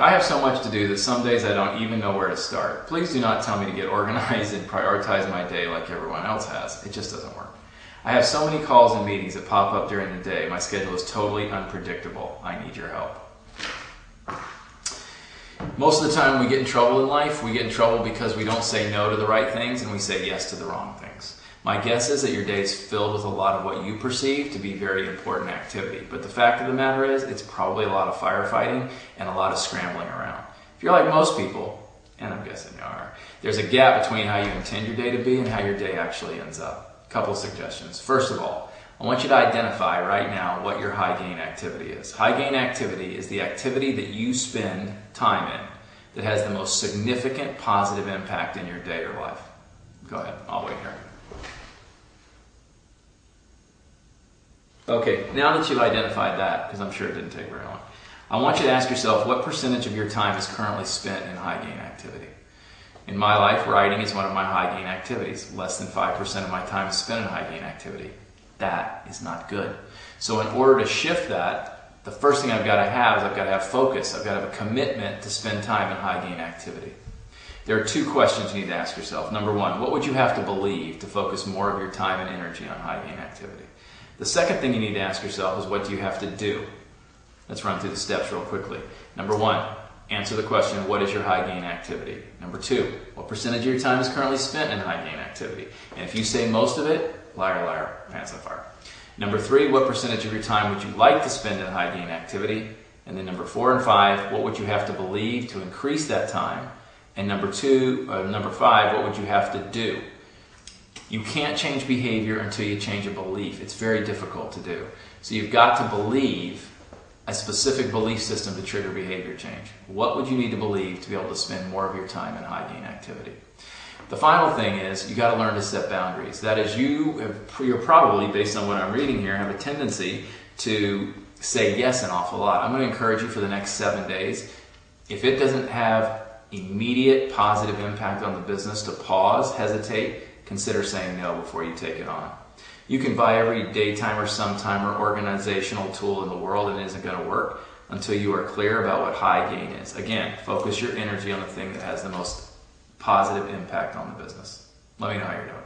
I have so much to do that some days I don't even know where to start. Please do not tell me to get organized and prioritize my day like everyone else has. It just doesn't work. I have so many calls and meetings that pop up during the day. My schedule is totally unpredictable. I need your help. Most of the time we get in trouble in life, we get in trouble because we don't say no to the right things and we say yes to the wrong things. My guess is that your day is filled with a lot of what you perceive to be very important activity. But the fact of the matter is, it's probably a lot of firefighting and a lot of scrambling around. If you're like most people, and I'm guessing you are, there's a gap between how you intend your day to be and how your day actually ends up. A couple of suggestions. First of all, I want you to identify right now what your high gain activity is. High gain activity is the activity that you spend time in that has the most significant positive impact in your day or life. Go ahead, I'll wait here. Okay, now that you've identified that, because I'm sure it didn't take very long, I want you to ask yourself what percentage of your time is currently spent in high gain activity. In my life, writing is one of my high gain activities. Less than 5% of my time is spent in high gain activity. That is not good. So in order to shift that, the first thing I've got to have is I've got to have focus. I've got to have a commitment to spend time in high gain activity. There are two questions you need to ask yourself. Number one, what would you have to believe to focus more of your time and energy on high gain activity? The second thing you need to ask yourself is what do you have to do? Let's run through the steps real quickly. Number one, answer the question, what is your high gain activity? Number two, what percentage of your time is currently spent in high gain activity? And if you say most of it, liar, liar, pants on fire. Number three, what percentage of your time would you like to spend in high gain activity? And then number 4 and 5, what would you have to believe to increase that time? And number 5, what would you have to do? You can't change behavior until you change a belief. It's very difficult to do. So you've got to believe a specific belief system to trigger behavior change. What would you need to believe to be able to spend more of your time in high gain activity? The final thing is you got to learn to set boundaries. That is, you're probably, based on what I'm reading here, have a tendency to say yes an awful lot. I'm going to encourage you for the next 7 days. If it doesn't have immediate positive impact on the business, to pause, hesitate, consider saying no before you take it on. You can buy every daytime or sometime or organizational tool in the world and it isn't going to work until you are clear about what high gain is. Again, focus your energy on the thing that has the most positive impact on the business. Let me know how you're doing.